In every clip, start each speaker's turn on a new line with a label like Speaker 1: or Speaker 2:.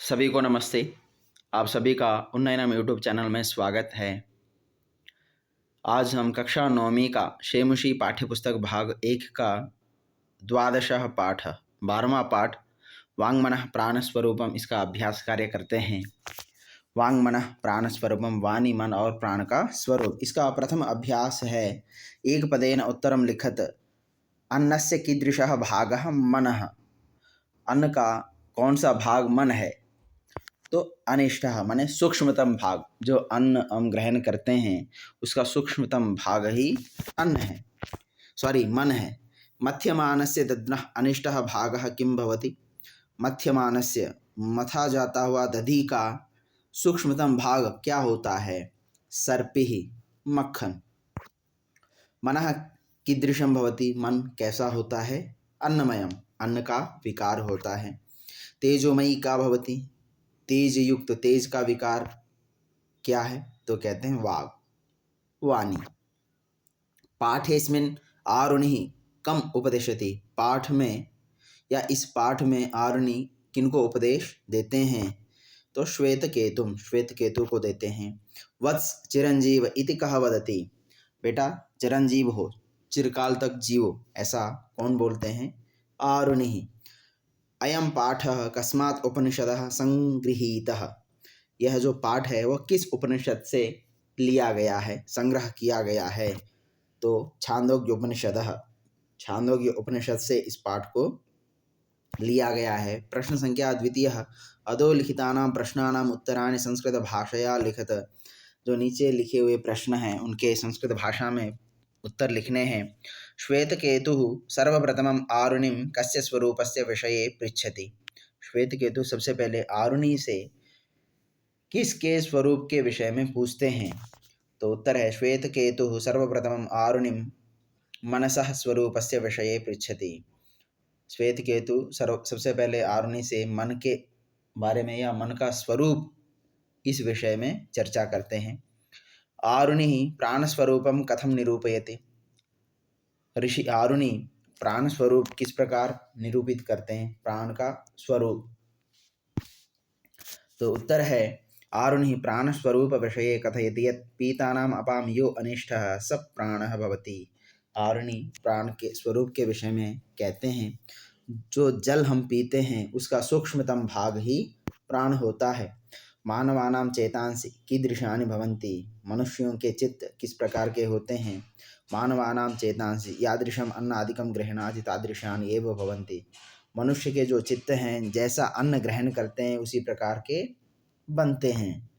Speaker 1: सभी को नमस्ते। आप सभी का उन्नयनम यूट्यूब चैनल में स्वागत है। आज हम कक्षा 9वीं का शेमुषी पाठ्यपुस्तक भाग 1 का 12वां पाठ 12वां पाठ वाङ्मनः प्राणस्वरूपम इसका अभ्यास कार्य करते हैं। वाङ्मनः प्राणस्वरूपम वाणी मन और प्राण का स्वरूप। इसका प्रथम अभ्यास है एक पदेन उत्तरम लिखत अन्नस्य कीदृशः भागः मनः। अन्न का कौन सा भाग मन है? तो अनिष्टः माने सूक्ष्मतम भाग, जो अन्न हम ग्रहण करते हैं उसका सूक्ष्मतम भाग ही अन्न है, मन है। मथ्यमानस्य दध्नः अनिष्टः भागः किं भवति? मथ्यमानस्य मथा जाता हुआ दधी का सूक्ष्मतम भाग क्या होता है? सर्पिः मक्खन। मनः कीदृशं भवति? मन कैसा होता है? अन्नमयम अन्न का विकार होता है। तेजोमयी का भवति? तेज युक्त तेज का विकार क्या है? तो कहते हैं वाग वाणी। पाठेस्मिन् आरुणिः कम उपदिशति? पाठ में या इस पाठ में आरुणि किनको उपदेश देते हैं? तो श्वेत केतु को देते हैं। वत्स चिरंजीव इति कह वदति? बेटा चिरंजीव हो, चिरकाल तक जीवो, ऐसा कौन बोलते हैं? आरुणिः। अयम पाठः कस्मात् उपनिषदः संगृहीतः? यह जो पाठ है वह किस उपनिषद से लिया गया है, संग्रह किया गया है? तो छांदोग्य उपनिषद से इस पाठ को लिया गया है। प्रश्न संख्या द्वितीयः अधोलिखितानां प्रश्नानां उत्तराणि संस्कृत भाषया लिखत। जो नीचे लिखे हुए प्रश्न हैं उनके संस्कृत भाषा में उत्तर लिखने हैं। श्वेतकेतुः सर्वप्रथमम् आरुणिं कस्य स्वरूपस्य विषये पृच्छति? श्वेतकेतु सबसे पहले आरुणि से किसके स्वरूप के विषय में पूछते हैं? तो उत्तर है श्वेतकेतुः सर्वप्रथमम् आरुणिं मनसः स्वरूपस्य विषये पृच्छति। श्वेतकेतु सबसे पहले आरुणि से मन के बारे में या मन का स्वरूप इस विषय में चर्चा करते हैं। आरुणि प्राणस्वरूपम कथम निरूपयति? ऋषि आरुणि प्राण स्वरूप किस प्रकार निरूपित करते हैं? प्राण का स्वरूप। तो उत्तर है आरुणि प्राणस्वरूप विषये कथयति यत् पीतानाम अपाम यो अनिष्टः स प्राणः भवति। आरुणि प्राण के स्वरूप के विषय में कहते हैं जो जल हम पीते हैं उसका सूक्ष्मतम भाग ही प्राण होता है। मानवानां चेतांसि कीदृशानि भवन्ति? मनुष्यों के चित्त किस प्रकार के होते हैं? मानवानां चेतांसि यादृशम अन्नादिकं गृह्णाति तादृशानि एव भवन्ति। मनुष्य के जो चित्त हैं जैसा अन्न ग्रहण करते हैं उसी प्रकार के बनते हैं।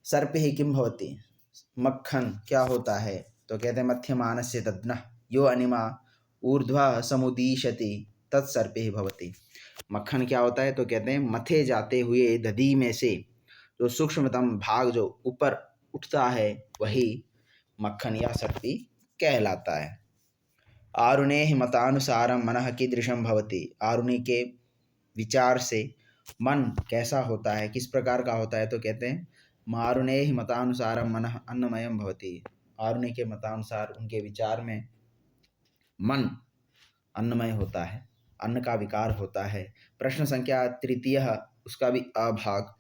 Speaker 1: सर्पिः किं भवति? मक्खन क्या होता है? तो कहते हैं मथ्यमानस्य दध्नः यो अनिमा ऊर्ध्वा समुदीशति तत्सर्पिः भवति। मक्खन क्या होता है? तो कहते हैं मथे जाते हुए दधी में से जो सूक्ष्मतम भाग जो ऊपर उठता है वही मक्खन या सर्पी कहलाता है। आरुणेः मतानुसारं मनः कीदृशं भवति? आरुणि के विचार से मन कैसा होता है, किस प्रकार का होता है? तो कहते हैं मारुणेः मतानुसारं मनः अन्नमयं भवति। आरुणि के मतानुसार उनके विचार में मन अन्नमय होता है, अन्न का विकार होता है। प्रश्न संख्या तृतीयः उसका भी अभाग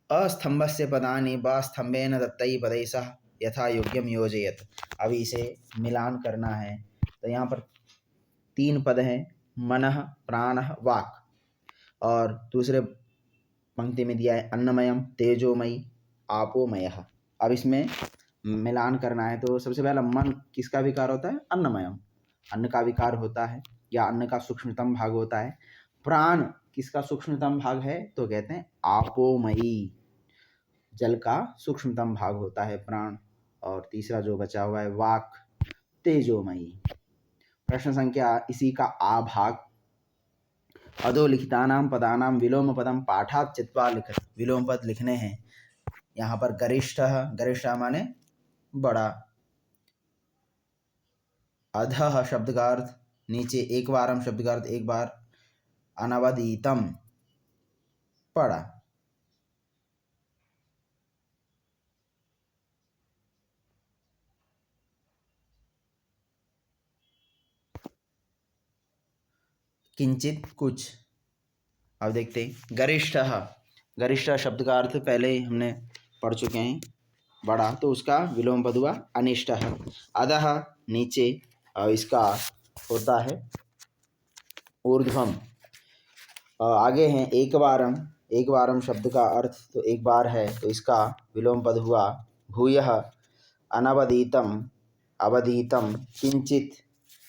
Speaker 1: अस्तंभस्य पदानि ब स्तंभेन दत्तैः पदैः सह यथा योग्यम योजयत। अभी इसे मिलान करना है। तो यहाँ पर 3 पद हैं, मनः प्राणः वाक्, और दूसरे पंक्ति में दिया है अन्नमयम तेजोमयी आपोमयः। अब इसमें मिलान करना है। तो सबसे पहला मन किसका विकार होता है? अन्नमयम, अन्न का विकार होता है या अन्न का सूक्ष्मतम भाग होता है। प्राण किसका सूक्ष्मतम भाग है? तो कहते हैं आपोमयी, जल का सूक्ष्मतम भाग होता है प्राण। और तीसरा जो बचा हुआ है वाक तेजोमयी। प्रश्न संख्या इसी का आ भाग अधोलिखितानां पदानां विलोम पदम पाठात् चित्वा लिखत। विलोम पद लिखने हैं। यहाँ पर गरिष्ठ माने बड़ा, अधः शब्द का अर्थ नीचे, एक बारम शब्द का अर्थ एक बार, अनवदीतम पड़ा। किंचित कुछ। अब देखते हैं गरिष्ठः गरिष्ठ शब्द का अर्थ पहले ही हमने पढ़ चुके हैं, बड़ा, तो उसका विलोम पद हुआ अनिष्टः। अधः नीचे, और इसका होता है ऊर्ध्वम। आगे हैं एक बारम। एक बारम शब्द का अर्थ तो एक बार है, तो इसका विलोम पद हुआ भूयः। अनवधीतम, अवधीतम, किंचित।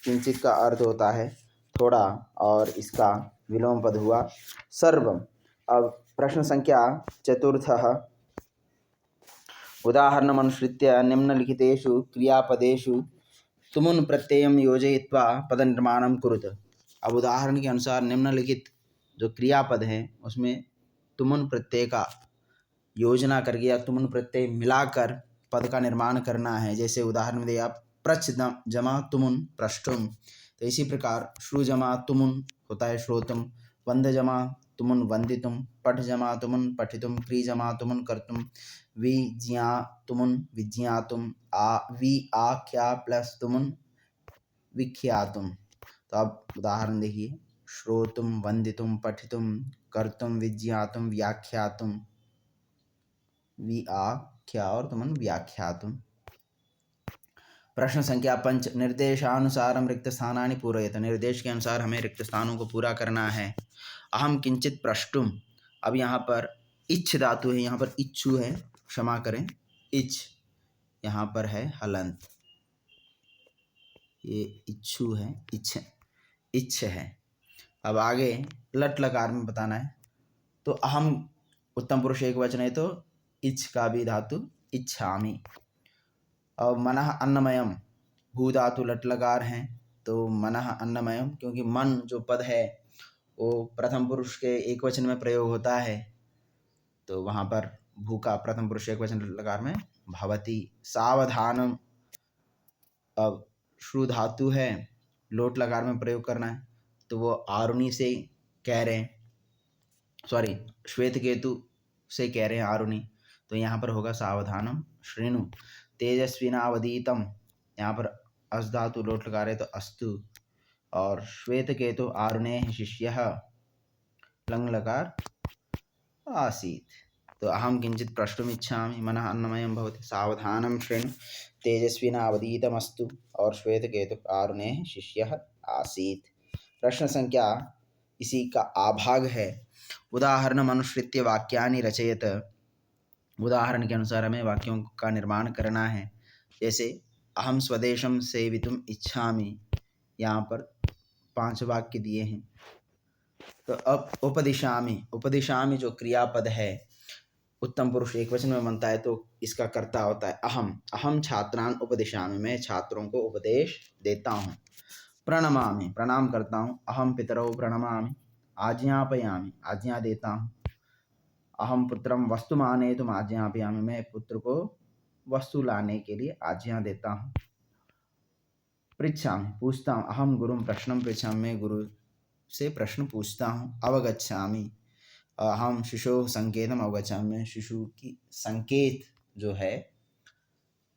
Speaker 1: किंचित का अर्थ होता है थोड़ा, और इसका विलोम पद हुआ सर्वम। अब प्रश्न संख्या चतुर्थः। उदाहरणमनुसृत्य निम्नलिखितेषु क्रियापदेषु तुमुन् प्रत्ययं योजयित्वा पदनिर्माणं कुरुत। अब उदाहरण के अनुसार निम्नलिखित जो क्रियापद हैं उसमें तुमुन् प्रत्यय का योजना करके या तुमुन् प्रत्यय मिलाकर पद का निर्माण करना है। जैसे उदाहरण में दिया प्रच जमा तुमुन् प्रष्टुम, तो इसी प्रकार श्रु जमा तुमुन् होता है श्रोतुम, वंद जमा तुमुन् वंदितुम, पठ जमा तुमुन् पठितुम, क्री जमा तुमुन् कर्तुम, विज्ञा तुमुन् विज्ञातुम, आख्या प्लस तुमुन् विख्यातुम। तो अब उदाहरण देखिए, श्रोतुम, वंदितुम, पठितुम, कर्तुम, विज्ञातुम, व्याख्यातुम, व्याख्या और तुमन व्याख्यातुम। प्रश्न संख्या 5, निर्देशानुसारम रिक्त स्थानानि पूरयत। निर्देश के अनुसार हमें रिक्त स्थानों को पूरा करना है। अहम किंचित प्रष्टुम। अब यहाँ पर इच्छ धातु है, यहाँ पर इच्छु है, क्षमा करें, इच्छ यहाँ पर है हलंत, ये इच्छु है, इच्छ है। अब आगे लट लकार में बताना है, तो अहम उत्तम पुरुष एक वचन है, तो इच्छ का भी धातु इच्छामि। और मनः अन्नमयम, भू धातु लट लकार हैं, तो मनः अन्नमयम, क्योंकि मन जो पद है वो प्रथम पुरुष के एक वचन में प्रयोग होता है, तो वहाँ पर भू का प्रथम पुरुष एक वचन लकार में भवति। सावधानम, अब श्रु धातु है, लोट लकार में प्रयोग करना है, तो वो आरुणि से कह रहे हैं, सॉरी श्वेत केतु से कह रहे हैं आरुणि, तो यहाँ पर होगा सावधानम श्रेणु। तेजस्विनावधीतम, यहाँ पर अस धातु लोट लगा रहे तो अस्तु, और श्वेत केतु आरुणे शिष्यः लंग लकार आसीत्। तो अहम किंचित प्रष्टुम इच्छामि, मनः अन्नमयम भवति, सावधानम श्रेणु, तेजस्विनावधीतमस्तु, और श्वेत केतु आरुणे शिष्यः आसीत्। प्रश्न संख्या इसी का आभाग है। उदाहरणम अनुसृत्य वाक्यानि रचयत। उदाहरण के अनुसार हमें वाक्यों का निर्माण करना है। जैसे अहम स्वदेशम सेवितुम इच्छामि, यहाँ पर 5 वाक्य दिए हैं। तो अब उपदिशामि, उपदिशामि जो क्रियापद है उत्तम पुरुष एक वचन में बनता है, तो इसका कर्ता होता है अहम। अहम छात्रान उपदिशामि, मैं छात्रों को उपदेश देता हूँ। प्रणमामि, प्रणाम करता हूँ। अहम पितरौ प्रणमामि, आज्ञापयामि, आज्ञा देता हूँ। अहम पुत्रम वस्तु मानेतुम आज्ञापयामि, मैं पुत्र को वस्तु लाने के लिए आज्ञा देता हूँ। पृच्छामि, पूछता हूँ। अहम गुरुम प्रश्नम पृच्छामि, मैं गुरु से प्रश्न पूछता हूँ। अवगच्छामि, अहम शिशु संकेतम अवगच्छामि, मैं शिशु की संकेत जो है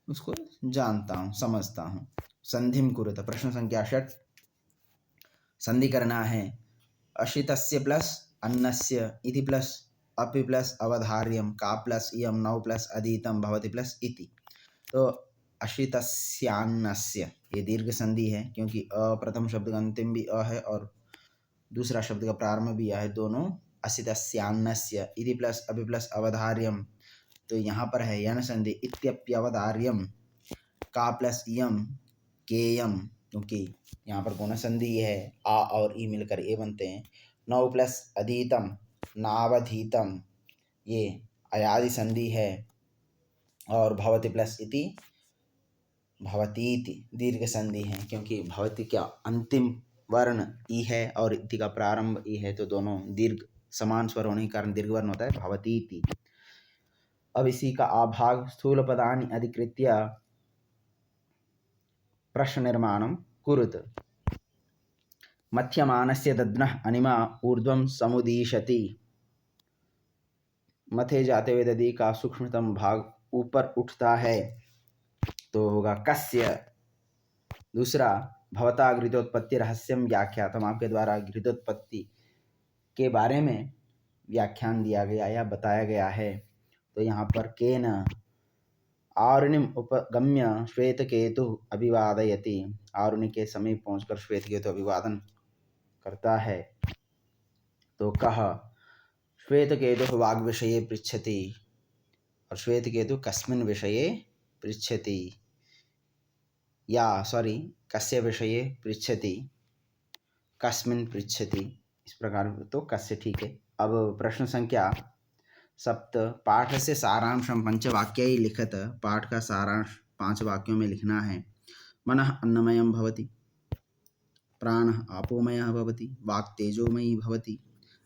Speaker 1: उसको जानता हूँ, समझता हूँ। संधिम कुरुत, प्रश्न संख्या 6, संधि करना है। अशितस्य प्लस अन्नस्य इति प्लस अपि प्लस अवधार्यम का प्लस इयम नौ प्लस अधीतम भवति प्लस इति। तो अशितस्यान्नस्य ये दीर्घ संधि है, क्योंकि अ प्रथम शब्द का अंतिम भी अ है और दूसरा शब्द का प्रारंभ भी अ है, दोनों अशितस्यान्नस्य इति प्लस अपि प्लस अवधार्यम, तो यहाँ पर है यन संधि। इत्यप्यवधार्यम का प्लस इयम केयम, क्योंकि यहाँ पर गुण संधि है, आ और ई मिलकर ए बनते हैं। 9 प्लस अधीतम नावधीतम, ये अयादि संधि है, और भवति प्लस इति भवतीति दीर्घ संधि है, क्योंकि भवति का अंतिम वर्ण ई है और इति का प्रारंभ ई है, तो दोनों दीर्घ समान स्वर होने के कारण दीर्घ वर्ण होता है भवतीति। अब इसी का आभाग स्थूल पदानि अधिकृत्य प्रश्न निर्माणं कुरुत। मथ्यमानस्य दध्नः अनिमा ऊर्ध्वं समुदीशति, मथे जाते हुए दधी का सूक्ष्मतम भाग ऊपर उठता है, तो होगा कस्य। दूसरा, भवता घृतोत्पत्ति रहस्यम व्याख्यातम, आपके द्वारा घृतोत्पत्ति के बारे में व्याख्यान दिया गया या बताया गया है। तो यहाँ पर केन आरुणिम उपगम्य श्वेतकेतु अभिवादयति, आरुणि के समीप पहुंचकर श्वेतकेतु अभिवादन करता है। तो कह श्वेतकेतु वाग्विषये पृच्छति, और श्वेतकेतु कस्मिन् विषये पृच्छति, या सॉरी कस्य विषये पृच्छति, कस्मिन् पृच्छति, इस प्रकार तो कस्य ठीक है। अब प्रश्न संख्या 7, पाठ से सारांशम पंचवाक्यै लिखत, पाठ का सारांश 5 वाक्यों में लिखना है। मनः अन्नमयं भवति, प्राणः आपोमयः भवति, वाक् तेजोमयी भवति,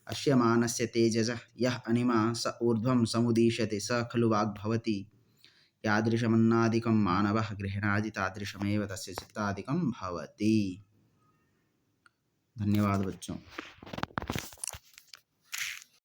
Speaker 1: अस्य मानस्य तेजसः यः अनिमा स ऊर्ध्वं समुदीशते स खलु वाग् भवति। यादृशमन्नादिकं मानवः गृह्णाति तादृशमेव तस्य चित्तादिकं भवति। धन्यवाद बच्चों।